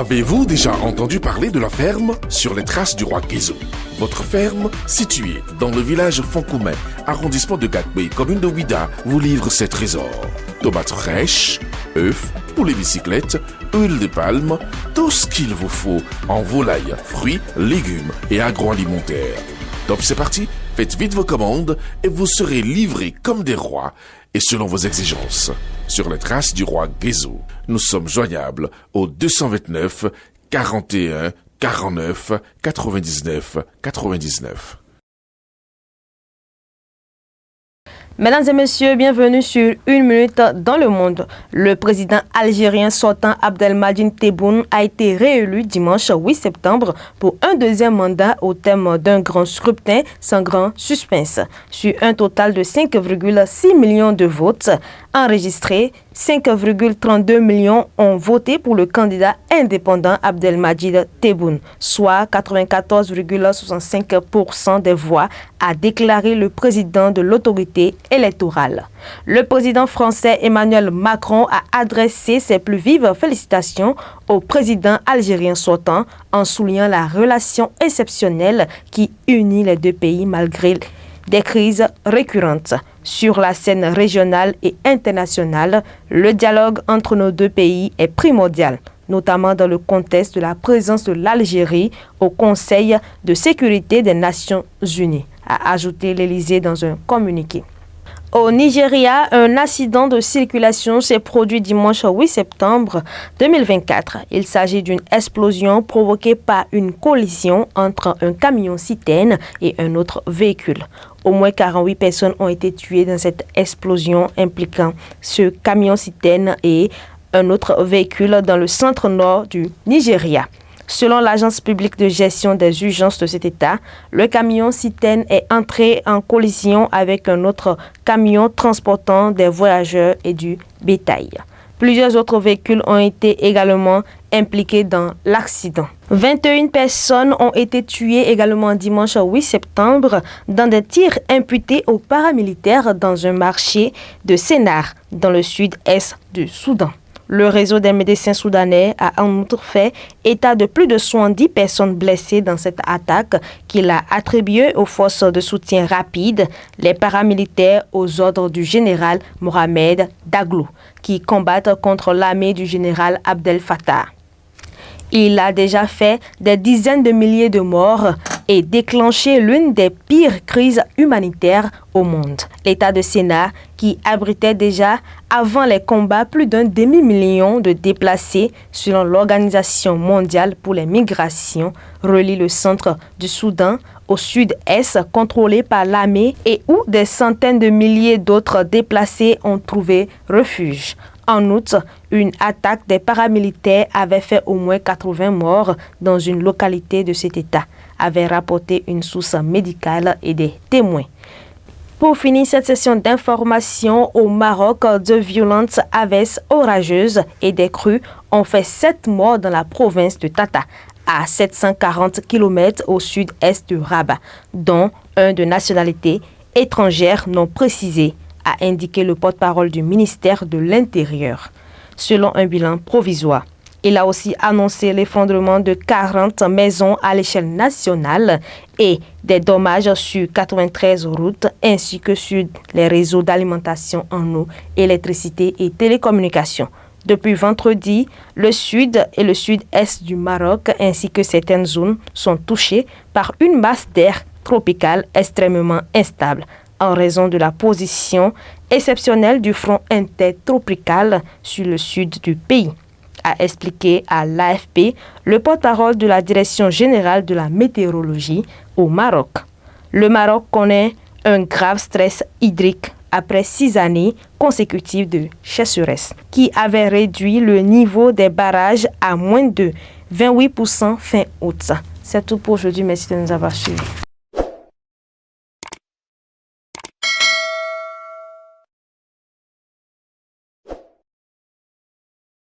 Avez-vous déjà entendu parler de la ferme sur les traces du roi Guézo? Votre ferme, située dans le village Fonkoumen, arrondissement de Gatbé, commune de Ouida, vous livre ses trésors. Tomates fraîches, œufs, poulet bicyclette, huile de palme, tout ce qu'il vous faut en volaille, fruits, légumes et agroalimentaire. Top, c'est parti, faites vite vos commandes et vous serez livrés comme des rois et selon vos exigences. Sur les traces du roi Guézo, nous sommes joignables au 229 41 49 99 99. Mesdames et messieurs, bienvenue sur Une Minute dans le Monde. Le président algérien sortant Abdelmadjid Tebboune a été réélu dimanche 8 septembre pour un deuxième mandat au terme d'un grand scrutin sans grand suspense. Sur un total de 5,6 millions de votes enregistrés, 5,32 millions ont voté pour le candidat indépendant Abdelmadjid Tebboune, soit 94,65% des voix, a déclaré le président de l'autorité électorale. Le président français Emmanuel Macron a adressé ses plus vives félicitations au président algérien sortant en soulignant la relation exceptionnelle qui unit les deux pays malgré des crises récurrentes. Sur la scène régionale et internationale, le dialogue entre nos deux pays est primordial, notamment dans le contexte de la présence de l'Algérie au Conseil de sécurité des Nations Unies, a ajouté l'Élysée dans un communiqué. Au Nigeria, un accident de circulation s'est produit dimanche 8 septembre 2024. Il s'agit d'une explosion provoquée par une collision entre un camion-citerne et un autre véhicule. Au moins 48 personnes ont été tuées dans cette explosion impliquant ce camion-citerne et un autre véhicule dans le centre-nord du Nigeria. Selon l'Agence publique de gestion des urgences de cet État, le camion-citerne est entré en collision avec un autre camion transportant des voyageurs et du bétail. Plusieurs autres véhicules ont été également impliqués dans l'accident. 21 personnes ont été tuées également dimanche 8 septembre dans des tirs imputés aux paramilitaires dans un marché de Sennar, dans le sud-est du Soudan. Le réseau des médecins soudanais a en outre fait état de plus de 70 personnes blessées dans cette attaque qu'il a attribuée aux forces de soutien rapide, les paramilitaires aux ordres du général Mohamed Daglo, qui combattent contre l'armée du général Abdel Fattah. Il a déjà fait des dizaines de milliers de morts et déclenché l'une des pires crises humanitaires au monde. L'État de Sennar, qui abritait déjà avant les combats plus d'un demi-million de déplacés selon l'Organisation mondiale pour les migrations, relie le centre du Soudan au sud-est contrôlé par l'armée et où des centaines de milliers d'autres déplacés ont trouvé refuge. En outre, une attaque des paramilitaires avait fait au moins 80 morts dans une localité de cet État, avait rapporté une source médicale et des témoins. Pour finir cette session d'information, au Maroc, de violentes averses orageuses et des crues ont fait 7 morts dans la province de Tata, à 740 km au sud-est de Rabat, dont un de nationalité étrangère non précisée, a indiqué le porte-parole du ministère de l'Intérieur. Selon un bilan provisoire, il a aussi annoncé l'effondrement de 40 maisons à l'échelle nationale et des dommages sur 93 routes ainsi que sur les réseaux d'alimentation en eau, électricité et télécommunications. Depuis vendredi, le sud et le sud-est du Maroc ainsi que certaines zones sont touchées par une masse d'air tropicale extrêmement instable, en raison de la position exceptionnelle du front intertropical sur le sud du pays, a expliqué à l'AFP le porte-parole de la Direction générale de la météorologie au Maroc. Le Maroc connaît un grave stress hydrique après 6 années consécutives de sécheresse, qui avait réduit le niveau des barrages à moins de 28% fin août. C'est tout pour aujourd'hui. Merci de nous avoir suivis.